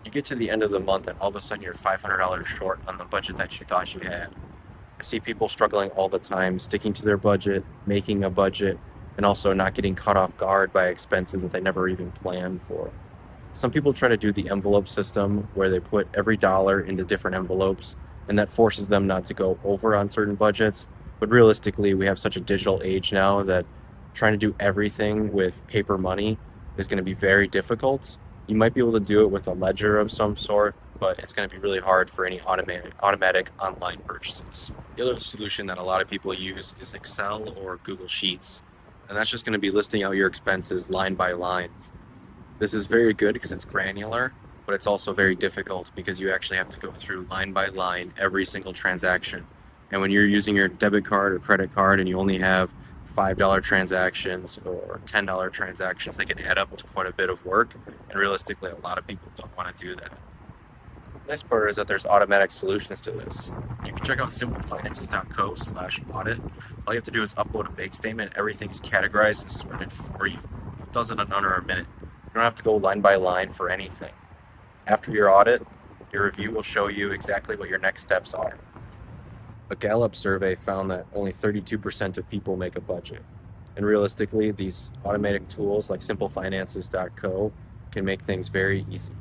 You get to the end of the month and all of a sudden you're $500 short on the budget that you thought you had. I see people struggling all the time, sticking to their budget, making a budget, and also not getting caught off guard by expenses that they never even planned for. Some people try to do the envelope system where they put every dollar into different envelopes, and that forces them not to go over on certain budgets. But realistically, we have such a digital age now that trying to do everything with paper money is going to be very difficult. You might be able to do it with a ledger of some sort, but it's going to be really hard for any automatic online purchases. The other solution that a lot of people use is Excel or Google Sheets, and that's just going to be listing out your expenses line by line. This is very good because it's granular, but it's also very difficult because you actually have to go through line by line every single transaction. And when you're using your debit card or credit card and you only have $5 transactions or $10 transactions, they can add up to quite a bit of work. And realistically, a lot of people don't want to do that. The nice part is that there's automatic solutions to this. You can check out simplefinances.co/audit. All you have to do is upload a bank statement. Everything is categorized and sorted for you. It does it in under a minute. You don't have to go line by line for anything. After your audit, your review will show you exactly what your next steps are. A Gallup survey found that only 32% of people make a budget. And realistically, these automatic tools like simplefinances.co can make things very easy.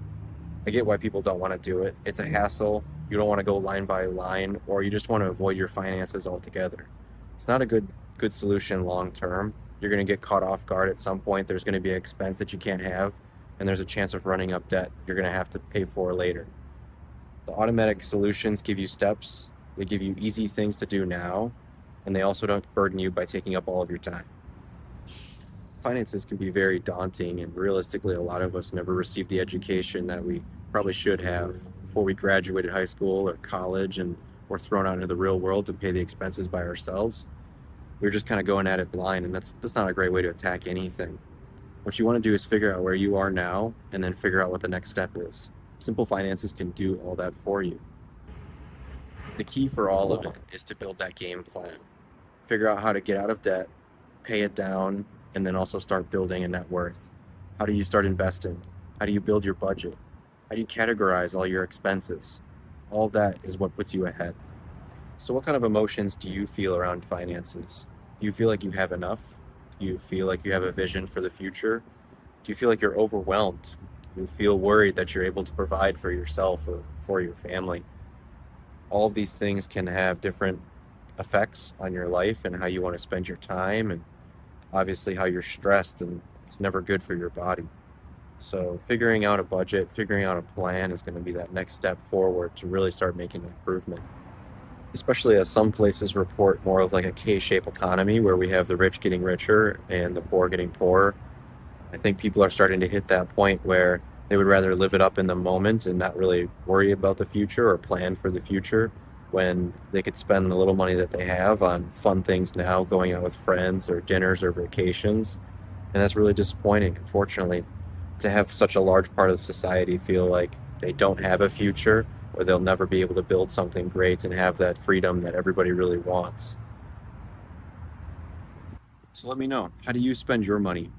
I get why people don't want to do it. It's a hassle. You don't want to go line by line, or you just want to avoid your finances altogether. It's not a good solution long term. You're going to get caught off guard at some point. There's going to be an expense that you can't have, and there's a chance of running up debt you're going to have to pay for later. The automatic solutions give you steps, they give you easy things to do now, and they also don't burden you by taking up all of your time. Finances can be very daunting, and realistically, a lot of us never received the education that we probably should have before we graduated high school or college and were thrown out into the real world to pay the expenses by ourselves. We were just kind of going at it blind, and that's not a great way to attack anything. What you want to do is figure out where you are now and then figure out what the next step is. Simple Finances can do all that for you. The key for all of it is to build that game plan. Figure out how to get out of debt, pay it down, and then also start building a net worth. How do you start investing? How do you build your budget? How do you categorize all your expenses? All of that is what puts you ahead. So, what kind of emotions do you feel around finances? Do you feel like you have enough? Do you feel like you have a vision for the future? Do you feel like you're overwhelmed? Do you feel worried that you're able to provide for yourself or for your family? All of these things can have different effects on your life and how you want to spend your time, and obviously how you're stressed, and it's never good for your body. So, figuring out a budget, figuring out a plan is going to be that next step forward to really start making an improvement, especially as some places report more of like a K-shaped economy where we have the rich getting richer and the poor getting poorer. I think people are starting to hit that point where they would rather live it up in the moment and not really worry about the future or plan for the future when they could spend the little money that they have on fun things now, going out with friends or dinners or vacations. And that's really disappointing, unfortunately, to have such a large part of society feel like they don't have a future or they'll never be able to build something great and have that freedom that everybody really wants. So let me know, how do you spend your money?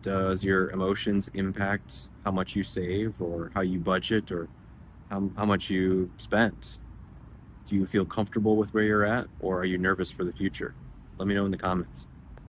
Does your emotions impact how much you save or how you budget or how much you spend? Do you feel comfortable with where you're at or are you nervous for the future? Let me know in the comments.